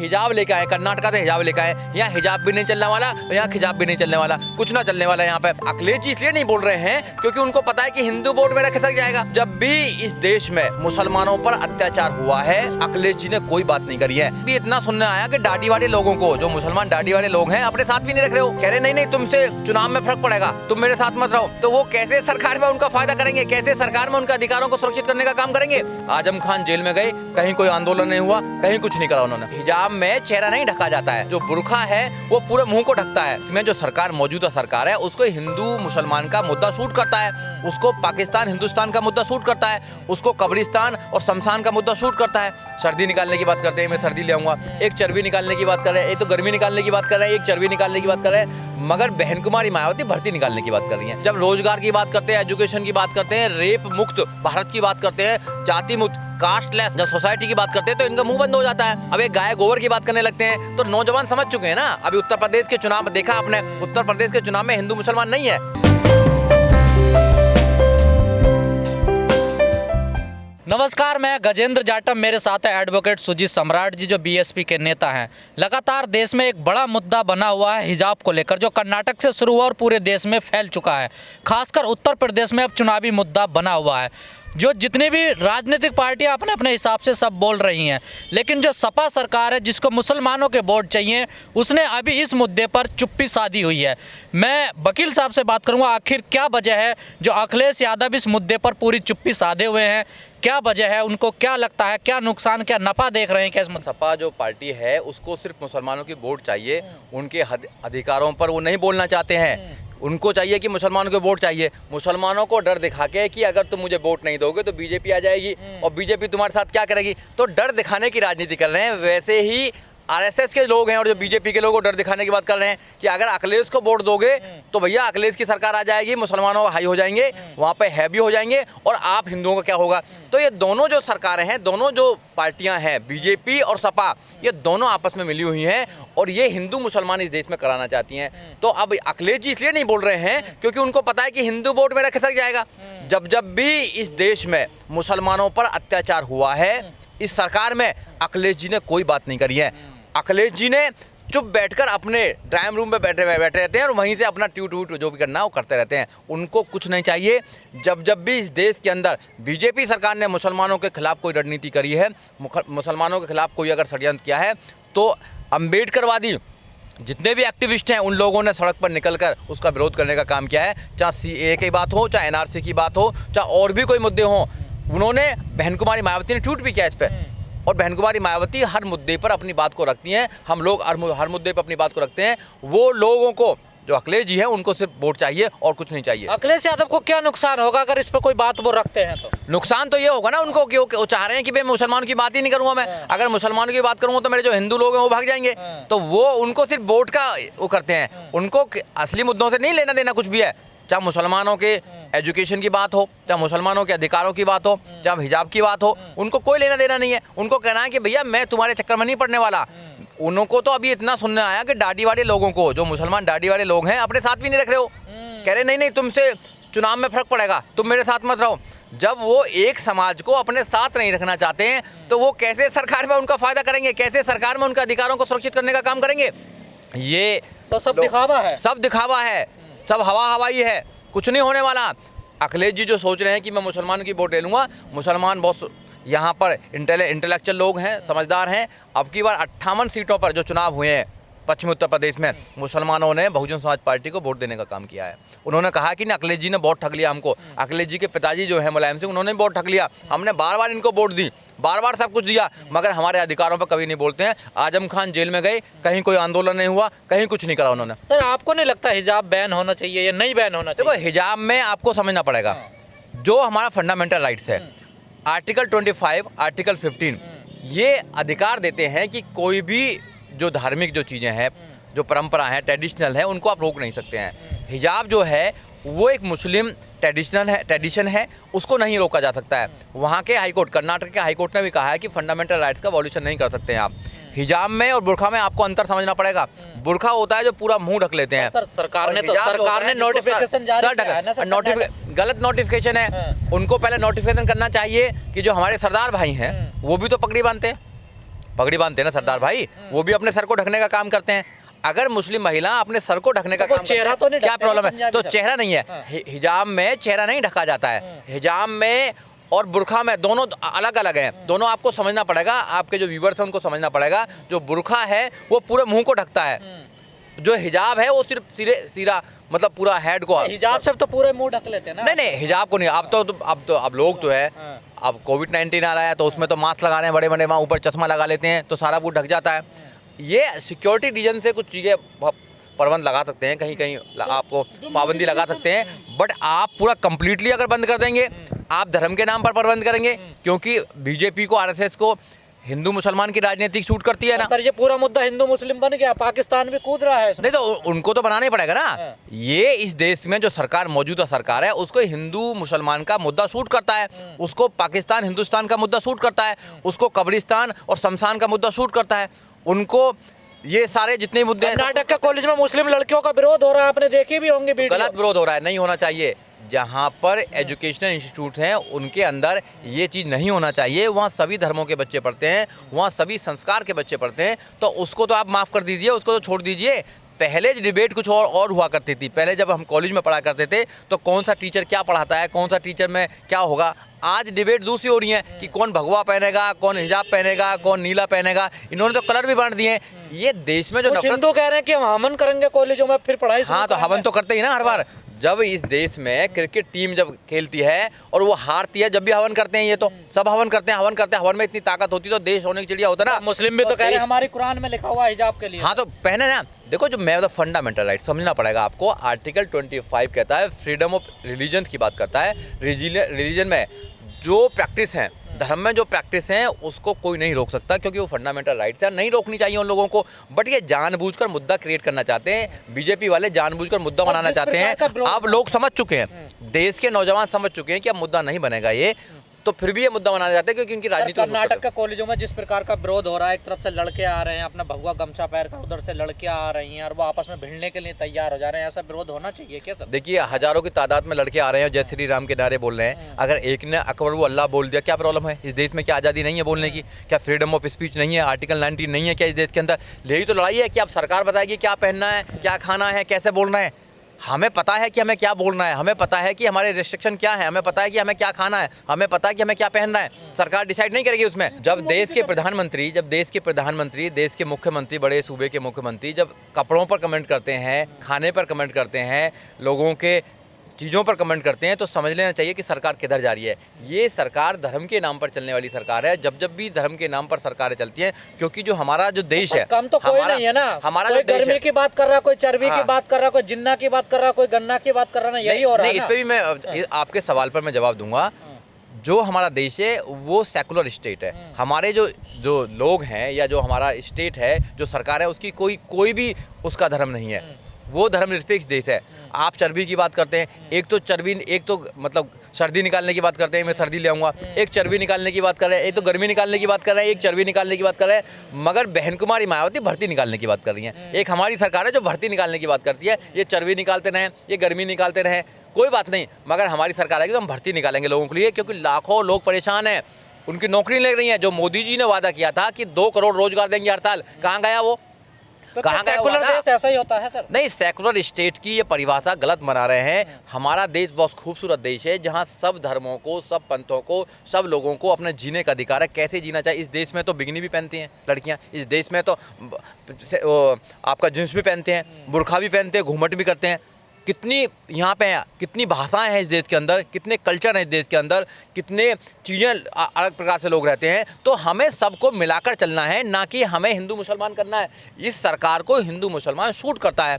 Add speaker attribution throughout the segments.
Speaker 1: हिजाब लेके आए, कर्नाटका से हिजाब लेके आए। यहाँ हिजाब भी नहीं चलने वाला, यहाँ खिजाब भी नहीं चलने वाला, कुछ ना चलने वाला। यहाँ पे अखिलेश जी इसलिए नहीं बोल रहे हैं क्योंकि उनको पता है कि हिंदू वोट मेरा खिसक जाएगा। जब भी इस देश में मुसलमानों पर अत्याचार हुआ है, अखिलेश जी ने कोई बात नहीं करी है। भी इतना सुनने आया कि दाढ़ी वाले लोगों को, जो मुसलमान दाढ़ी वाले लोग हैं, अपने साथ भी नहीं रख रहे हो। कह रहे नहीं तुमसे चुनाव में फर्क पड़ेगा, तुम मेरे साथ मत रहो। तो वो कैसे सरकार में उनका फायदा करेंगे, कैसे सरकार में उनके अधिकारों को सुरक्षित करने का काम करेंगे। आजम खान जेल में गए, कहीं कोई आंदोलन नहीं हुआ, कहीं कुछ नहीं करा उन्होंने। हिजाब में चेहरा नहीं ढका जाता है, जो बुर्का है वो पूरे मुंह को ढकता है। इसमें जो सरकार, मौजूदा सरकार है, उसको हिंदू मुसलमान का मुद्दा सूट करता है, उसको पाकिस्तान हिंदुस्तान का मुद्दा सूट करता है, उसको कब्रिस्तान और शमशान का मुद्दा सूट करता है। सर्दी निकालने की बात करते हैं, मैं सर्दी ले आऊंगा, एक चर्बी निकालने की बात कर रहे हैं, एक तो गर्मी निकालने की बात कर रहे हैं, एक चर्बी निकालने की बात कर रहे हैं, मगर बहन कुमारी मायावती भर्ती निकालने की बात कर रही है। जब रोजगार की बात करते हैं, एजुकेशन की बात करते हैं, रेप मुक्त भारत की बात करते हैं, जाति मुक्त कास्टलेस जब सोसाइटी की बात करते हैं, तो इनका मुंह बंद हो जाता है। अब एक गाय गोबर की बात करने लगते हैं तो नौजवान समझ चुके हैं ना। अभी उत्तर प्रदेश के चुनाव देखा आपने, उत्तर प्रदेश के चुनाव में हिंदू मुसलमान नहीं है।
Speaker 2: नमस्कार, मैं गजेंद्र जाटव, मेरे साथ है एडवोकेट सुजीत सम्राट जी, जो बीएसपी के नेता हैं। लगातार देश में एक बड़ा मुद्दा बना हुआ है हिजाब को लेकर, जो कर्नाटक से शुरू हुआ और पूरे देश में फैल चुका है। खासकर उत्तर प्रदेश में अब चुनावी मुद्दा बना हुआ है, जो जितनी भी राजनीतिक पार्टियां अपने अपने हिसाब से सब बोल रही हैं, लेकिन जो सपा सरकार है, जिसको मुसलमानों के वोट चाहिए, उसने अभी इस मुद्दे पर चुप्पी साधी हुई है। मैं वकील साहब से बात करूंगा, आखिर क्या वजह है जो अखिलेश यादव इस मुद्दे पर पूरी चुप्पी साधे हुए हैं, क्या वजह है, उनको क्या लगता है, क्या नुकसान, क्या नफ़ा देख रहे हैं, क्या इसमें।
Speaker 1: सपा जो पार्टी है उसको सिर्फ मुसलमानों की वोट चाहिए, उनके अधिकारों पर वो नहीं बोलना चाहते हैं। उनको चाहिए कि मुसलमानों को वोट चाहिए, मुसलमानों को डर दिखा के कि अगर तुम मुझे वोट नहीं दोगे तो बीजेपी आ जाएगी और बीजेपी तुम्हारे साथ क्या करेगी। तो डर दिखाने की राजनीति कर रहे हैं। वैसे ही आरएसएस के लोग हैं और जो बीजेपी के लोग डर दिखाने की बात कर रहे हैं कि अगर अखिलेश को वोट दोगे तो भैया अखिलेश की सरकार आ जाएगी, मुसलमानों हाई हो जाएंगे, वहाँ पे हैवी हो जाएंगे और आप हिंदुओं का क्या होगा। तो ये दोनों जो सरकारें हैं, दोनों जो पार्टियां हैं, बीजेपी और सपा, ये दोनों आपस में मिली हुई हैं और ये हिंदू मुसलमान इस देश में कराना चाहती हैं। तो अब अखिलेश जी इसलिए नहीं बोल रहे हैं क्योंकि उनको पता है कि हिंदू वोट मेरा खिसक जाएगा। जब भी इस देश में मुसलमानों पर अत्याचार हुआ है, इस सरकार में अखिलेश जी ने कोई बात नहीं करी है। अखिलेश जी ने चुप बैठकर अपने ड्राइंग रूम में बैठे रहते हैं और वहीं से अपना ट्वीट जो भी करना है वो करते रहते हैं। उनको कुछ नहीं चाहिए। जब भी इस देश के अंदर बीजेपी सरकार ने मुसलमानों के खिलाफ कोई रणनीति करी है, मुसलमानों के खिलाफ कोई अगर षड्यंत्र किया है, तो अम्बेडकरवादी जितने भी एक्टिविस्ट हैं उन लोगों ने सड़क पर निकलकर उसका विरोध करने का काम किया है। चाहे सीए की बात हो, चाहे एनआरसी की बात हो, चाहे और भी कोई मुद्दे हों। उन्होंने, बहन कुमारी मायावती ने ट्वीट भी किया इस पर, और बहन कुमारी मायावती हर मुद्दे पर अपनी बात को रखती हैं। हम लोग हर मुद्दे पर अपनी बात को रखते हैं। वो लोगों को, जो अखिलेश जी है, उनको सिर्फ वोट चाहिए और कुछ नहीं चाहिए।
Speaker 2: अखिलेश यादव को क्या नुकसान होगा अगर इस पर कोई बात वो रखते हैं? तो
Speaker 1: नुकसान तो ये होगा ना उनको कि वो चाह रहे हैं कि भाई मुसलमानों की बात ही नहीं करूंगा मैं। अगर मुसलमानों की बात करूंगा तो मेरे जो हिंदू लोग हैं वो भाग जाएंगे। तो वो उनको सिर्फ वोट का वो करते हैं, उनको असली मुद्दों से नहीं लेना देना कुछ भी है। चाहे मुसलमानों के एजुकेशन की बात हो, चाहे मुसलमानों के अधिकारों की बात हो, चाहे हिजाब की बात हो, उनको कोई लेना देना नहीं है। उनको कहना है कि भैया मैं तुम्हारे चक्कर में नहीं पड़ने वाला। उनको तो अभी इतना सुनने आया कि दाढ़ी वाले लोगों को, जो मुसलमान दाढ़ी वाले लोग हैं, अपने साथ भी नहीं रख रहे हो। कह रहे नहीं तुमसे चुनाव में फर्क पड़ेगा, तुम मेरे साथ मत रहो। जब वो एक समाज को अपने साथ नहीं रखना चाहते हैं तो वो कैसे सरकार में उनका फायदा करेंगे, कैसे सरकार में उनके अधिकारों को सुरक्षित करने का काम करेंगे। ये
Speaker 2: तो सब दिखावा है,
Speaker 1: सब दिखावा है, सब हवाई है, कुछ नहीं होने वाला। अखिलेश जी जो सोच रहे हैं कि मैं मुसलमान की वोट ले लूँगा, मुसलमान बहुत यहाँ पर इंटेलेक्चुअल लोग हैं, समझदार हैं। अब की बार 58 सीटों पर जो चुनाव हुए हैं पश्चिमी उत्तर प्रदेश में, मुसलमानों ने बहुजन समाज पार्टी को वोट देने का काम किया है। उन्होंने कहा कि ना अखिलेश जी ने वोट ठग लिया हमको। अखिलेश जी के पिताजी जो है मुलायम सिंह, उन्होंने वोट ठग लिया। हमने बार बार इनको वोट दी, बार बार सब कुछ दिया, मगर हमारे अधिकारों पर कभी नहीं बोलते हैं। आजम खान जेल में गए, कहीं कोई आंदोलन नहीं हुआ, कहीं कुछ नहीं करा उन्होंने।
Speaker 2: सर आपको नहीं लगता हिजाब बैन होना चाहिए या नहीं बैन होना चाहिए?
Speaker 1: देखो, हिजाब में आपको समझना पड़ेगा जो हमारा फंडामेंटल राइट्स है, आर्टिकल 25, आर्टिकल 15, ये अधिकार देते हैं कि कोई भी जो धार्मिक जो चीज़ें हैं, जो परंपरा है, ट्रेडिशनल है, उनको आप रोक नहीं सकते हैं। हिजाब जो है वो एक मुस्लिम ट्रेडिशन है, उसको नहीं रोका जा सकता है। वहाँ के हाईकोर्ट, कर्नाटक के हाईकोर्ट ने भी कहा है कि फंडामेंटल राइट्स का वॉल्यूशन नहीं कर सकते हैं आप। हिजाब में और बुर्खा में आपको अंतर समझना पड़ेगा। बुर्खा होता है जो पूरा मुंह ढक लेते हैं।
Speaker 2: सर सरकार ने नोटिफिकेशन जारी किया है ना,
Speaker 1: गलत नोटिफिकेशन है। उनको पहले नोटिफिकेशन करना चाहिए कि जो हमारे सरदार भाई हैं वो भी तो पगड़ी बांधते हैं। पगड़ी बांधते हैं ना सरदार भाई, वो भी अपने सर को ढकने का काम करते हैं। अगर मुस्लिम महिला अपने सर को ढकने का
Speaker 2: वो
Speaker 1: काम
Speaker 2: चेहरा
Speaker 1: करते
Speaker 2: तो
Speaker 1: हैं,
Speaker 2: नहीं
Speaker 1: क्या
Speaker 2: ढकते
Speaker 1: प्रॉब्लम
Speaker 2: ना
Speaker 1: है?
Speaker 2: पंजाबी
Speaker 1: तो
Speaker 2: सर।
Speaker 1: चेहरा नहीं है, हिजाब में चेहरा नहीं ढका जाता है, हिजाब में और बुरखा में दोनों अलग अलग है। दोनों आपको समझना पड़ेगा, आपके जो व्यूवर्स हैं उनको समझना पड़ेगा। जो बुरखा है वो पूरे मुंह को ढकता है, जो हिजाब है वो सिर्फ सिरा मतलब पूरा हेड को।
Speaker 2: हिजाब से तो पूरे मुंह ढक लेते हैं ना।
Speaker 1: नहीं नहीं, हिजाब को नहीं। अब लोग तो है, अब कोविड-19 आ रहा है तो उसमें तो मास्क लगा रहे हैं बड़े बड़े, वहाँ ऊपर चश्मा लगा लेते हैं तो सारा कुछ ढक जाता है। ये सिक्योरिटी रीजन से कुछ चीज़ें प्रतिबंध लगा सकते हैं, कहीं कहीं आपको पाबंदी लगा सकते हैं, बट आप पूरा कंप्लीटली अगर बंद कर देंगे, आप धर्म के नाम पर प्रतिबंध करेंगे, क्योंकि बीजेपी को, आरएसएस को हिंदू मुसलमान की राजनीति सूट करती है ना।
Speaker 2: सर ये पूरा मुद्दा हिंदू मुस्लिम बन गया, पाकिस्तान भी कूद रहा है इसमें।
Speaker 1: नहीं तो उनको तो बनाना ही पड़ेगा ना। ये इस देश में जो सरकार, मौजूदा सरकार है, उसको हिंदू मुसलमान का मुद्दा सूट करता है, उसको पाकिस्तान हिंदुस्तान का मुद्दा सूट करता है, उसको कब्रिस्तान और शमशान का मुद्दा सूट करता है, उनको ये सारे जितने मुद्दे हैं।
Speaker 2: कर्नाटक के कॉलेज में मुस्लिम लड़कियों का विरोध हो रहा है, आपने देखे भी होंगे वीडियो।
Speaker 1: गलत विरोध हो रहा है, नहीं होना चाहिए। जहाँ पर एजुकेशनल इंस्टीट्यूट हैं उनके अंदर ये चीज़ नहीं होना चाहिए। वहाँ सभी धर्मों के बच्चे पढ़ते हैं, वहाँ सभी संस्कार के बच्चे पढ़ते हैं, तो उसको तो आप माफ़ कर दीजिए, उसको तो छोड़ दीजिए। पहले डिबेट कुछ और हुआ करती थी। पहले जब हम कॉलेज में पढ़ा करते थे तो कौन सा टीचर क्या पढ़ाता है, कौन सा टीचर में क्या होगा। आज डिबेट दूसरी हो रही है कि कौन भगवा पहनेगा, कौन हिजाब पहनेगा, कौन नीला पहनेगा। इन्होंने तो कलर भी बांट दिए हैं। ये देश में जो
Speaker 2: कुछ हिंदू कह रहे हैं कि हम हवन करेंगे कॉलेजों में, फिर पढ़ाई शुरू
Speaker 1: हाँ, तो
Speaker 2: करेंगे।
Speaker 1: हवन तो करते ही ना हर बार। जब इस देश में क्रिकेट टीम जब खेलती है और वो हारती है, जब भी हवन करते हैं, ये तो सब हवन करते हैं, हवन करते हैं। हवन में इतनी ताकत होती तो देश होने की चिड़िया होता ना।
Speaker 2: मुस्लिम भी तो कह रहे हैं हमारी कुरान में लिखा हुआ है हिजाब के लिए।
Speaker 1: हाँ, तो पहने ना। देखो, जो मैं फंडामेंटल राइट समझना पड़ेगा आपको। आर्टिकल 25 कहता है, फ्रीडम ऑफ रिलीजन की बात करता है। रिलीजन में जो प्रैक्टिस है, धर्म में जो प्रैक्टिस है, उसको कोई नहीं रोक सकता, क्योंकि वो फंडामेंटल राइट्स है, नहीं रोकनी चाहिए उन लोगों को। बट ये जानबूझकर मुद्दा क्रिएट करना चाहते हैं, बीजेपी वाले जानबूझकर मुद्दा बनाना चाहते हैं। अब लोग समझ चुके हैं, देश के नौजवान समझ चुके हैं कि अब मुद्दा नहीं बनेगा ये, तो फिर भी ये मुद्दा बनाना चाहते हैं क्योंकि इनकी राजनीति।
Speaker 2: कर्नाटक के कॉलेजों में जिस प्रकार का विरोध हो रहा है, एक तरफ से लड़के आ रहे हैं अपना भगवा गमछा पहन कर, उधर से लड़कियां आ रही हैं और वो आपस में भिड़ने के लिए तैयार हो जा रहे हैं, ऐसा विरोध होना चाहिए क्या सर?
Speaker 1: देखिए, हजारों की तादाद में लड़के आ रहे हैं, जय श्री राम के नारे बोल रहे हैं। अगर एक ने अकबर वो अल्लाह बोल दिया, क्या प्रॉब्लम है? इस देश में क्या आज़ादी नहीं है बोलने की? क्या फ्रीडम ऑफ स्पीच नहीं है? आर्टिकल 19 नहीं है क्या इस देश के अंदर? यही तो लड़ाई है कि अब सरकार बताएगी क्या पहनना है, क्या खाना है, कैसे बोलना है। हमें पता है कि हमें क्या बोलना है, हमें पता है कि हमारे रिस्ट्रिक्शन क्या है, हमें पता है कि हमें क्या खाना है, हमें पता है कि हमें क्या पहनना है। सरकार डिसाइड नहीं करेगी उसमें। जब देश के प्रधानमंत्री, देश के मुख्यमंत्री, बड़े सूबे के मुख्यमंत्री जब कपड़ों पर कमेंट करते हैं, खाने पर कमेंट करते हैं, लोगों के चीज़ों पर कमेंट करते हैं, तो समझ लेना चाहिए कि सरकार किधर जा रही है। ये सरकार धर्म के नाम पर चलने वाली सरकार है। जब भी धर्म के नाम पर सरकारें चलती हैं, क्योंकि जो हमारा जो देश है,
Speaker 2: कम तो कोई नहीं है ना।
Speaker 1: हमारा
Speaker 2: कोई गर्मी की बात कर रहा, कोई चर्बी की बात कर रहा, कोई जिन्ना की बात कर रहा, कोई गन्ना की बात कर रहा, ना यही हो रहा है।
Speaker 1: इस पे भी मैं आपके सवाल पर मैं जवाब दूंगा। जो हमारा देश है वो सेकुलर स्टेट है। हमारे जो लोग हैं या जो हमारा स्टेट है, जो सरकार है, उसकी कोई भी उसका धर्म नहीं है। वो धर्मनिरपेक्ष देश है। आप चर्बी की बात करते हैं, एक तो मतलब सर्दी निकालने की बात करते हैं, मैं सर्दी ले आऊँगा, एक चर्बी निकालने की बात कर रहे हैं, एक तो गर्मी निकालने की बात कर रहे हैं, एक चर्बी निकालने की बात कर रहे हैं। मगर बहन कुमारी मायावती भर्ती निकालने की बात कर रही हैं। एक हमारी सरकार है जो भर्ती निकालने की बात करती है। ये चर्बी निकालते रहें, ये गर्मी निकालते रहें, कोई बात नहीं, मगर हमारी सरकार आएगी तो हम भर्ती निकालेंगे लोगों के लिए, क्योंकि लाखों लोग परेशान हैं, उनकी नौकरी ले रही है। जो मोदी जी ने वादा किया था कि 2 करोड़ रोजगार देंगे हर साल, कहाँ गया वो?
Speaker 2: तो सेकुलर देश ऐसा ही होता है सर?
Speaker 1: नहीं, सेकुलर स्टेट की ये परिभाषा गलत बना रहे हैं। हमारा देश बहुत खूबसूरत देश है, जहाँ सब धर्मों को, सब पंथों को, सब लोगों को अपने जीने का अधिकार है। कैसे जीना चाहिए। इस देश में तो बिगनी भी पहनती हैं लड़कियाँ, इस देश में तो आपका जींस भी पहनते हैं, बुरखा भी पहनते हैं, घूमट भी करते हैं। कितनी यहाँ पे कितनी भाषाएं हैं इस देश के अंदर, कितने कल्चर हैं इस देश के अंदर, कितने चीज़ें अलग प्रकार से लोग रहते हैं। तो हमें सबको मिलाकर चलना है, ना कि हमें हिंदू मुसलमान करना है। इस सरकार को हिंदू मुसलमान सूट करता है।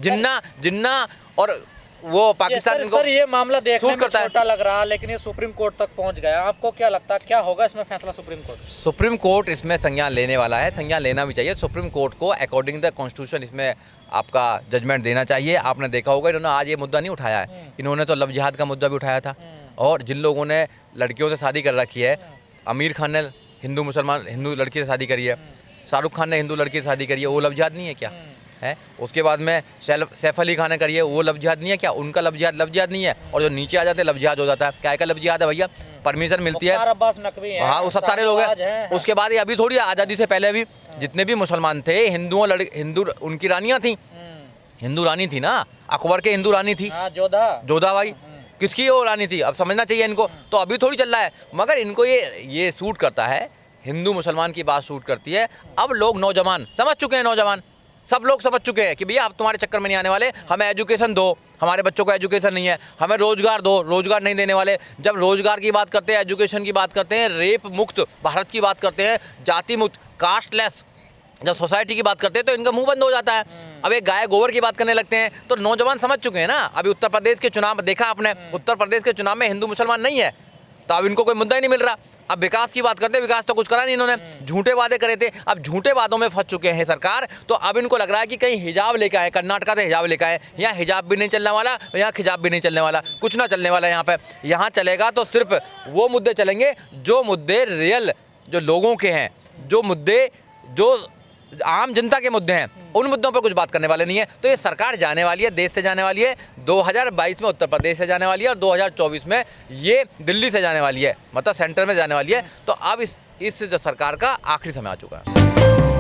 Speaker 1: जिन्ना और वो पाकिस्तान
Speaker 2: सर ये मामला देखने में छोटा लग रहा, लेकिन ये सुप्रीम कोर्ट तक पहुंच गया। आपको क्या लगता है क्या होगा इसमें फैसला? सुप्रीम कोर्ट इसमें संज्ञान लेने वाला है, संज्ञान लेना भी चाहिए। सुप्रीम कोर्ट को अकॉर्डिंग द कॉन्स्टिट्यूशन इसमें आपका जजमेंट देना चाहिए। आपने देखा होगा, इन्होंने आज ये मुद्दा नहीं उठाया है, इन्होंने तो लव जिहाद का मुद्दा भी उठाया था। और जिन लोगों ने लड़कियों से शादी कर रखी है, आमिर खान ने हिंदू लड़की से शादी करी है, शाहरुख खान ने हिंदू लड़की से शादी करी है, वो लव जिहाद नहीं है क्या?
Speaker 1: है। उसके बाद में सैफ अली खान ने करी है, वो लव जिहाद नहीं है क्या? उनका लव जिहाद नहीं है, और जो नीचे आ जाते हैं लव जिहाद हो जाता है। क्या का लव जिहाद है भैया? परमिशन मिलती है,
Speaker 2: मुख्तार अब्बास नकवी हैं,
Speaker 1: हाँ वो सब सारे लोग हैं। उसके बाद ये अभी थोड़ी आज़ादी से पहले भी जितने भी मुसलमान थे, हिंदू उनकी रानियाँ थी, हिंदू रानी थी ना, अकबर के हिंदू रानी थी, जोधा भाई, किसकी वो रानी थी? अब समझना चाहिए इनको। तो अभी थोड़ी चल रहा है, मगर इनको ये सूट करता है, हिंदू मुसलमान की बात सूट करती है। अब लोग नौजवान समझ चुके हैं, नौजवान सब लोग समझ चुके हैं कि भैया अब तुम्हारे चक्कर में नहीं आने वाले, हमें एजुकेशन दो, हमारे बच्चों को एजुकेशन नहीं है, हमें रोजगार दो, रोजगार नहीं देने वाले। जब रोजगार की बात करते हैं, एजुकेशन की बात करते हैं, रेप मुक्त भारत की बात करते हैं, जाति मुक्त कास्टलेस जब सोसाइटी की बात करते हैं, तो इनका मुंह बंद हो जाता है। अब एक गाय गोबर की बात करने लगते हैं, तो नौजवान समझ चुके हैं ना। अभी उत्तर प्रदेश के चुनाव देखा आपने, उत्तर प्रदेश के चुनाव में हिंदू मुसलमान नहीं है, तो अब इनको कोई मुद्दा ही नहीं मिल रहा। अब विकास की बात करते हैं, विकास तो कुछ करा नहीं इन्होंने, झूठे वादे करे थे। अब झूठे वादों में फंस चुके हैं सरकार, तो अब इनको लग रहा है कि कहीं हिजाब लेकर आए, कर्नाटका से हिजाब लेकर आए, यहाँ हिजाब भी नहीं चलने वाला, यहाँ खिजाब भी नहीं चलने वाला, कुछ ना चलने वाला यहाँ पे। यहाँ चलेगा तो सिर्फ वो मुद्दे चलेंगे जो मुद्दे रियल, जो लोगों के हैं, जो मुद्दे जो आम जनता के मुद्दे हैं, उन मुद्दों पर कुछ बात करने वाले नहीं है। तो ये सरकार जाने वाली है, देश से जाने वाली है, 2022 में उत्तर प्रदेश से जाने वाली है, और 2024 में ये दिल्ली से जाने वाली है, मतलब सेंटर में जाने वाली है। तो अब इस सरकार का आखिरी समय आ चुका है।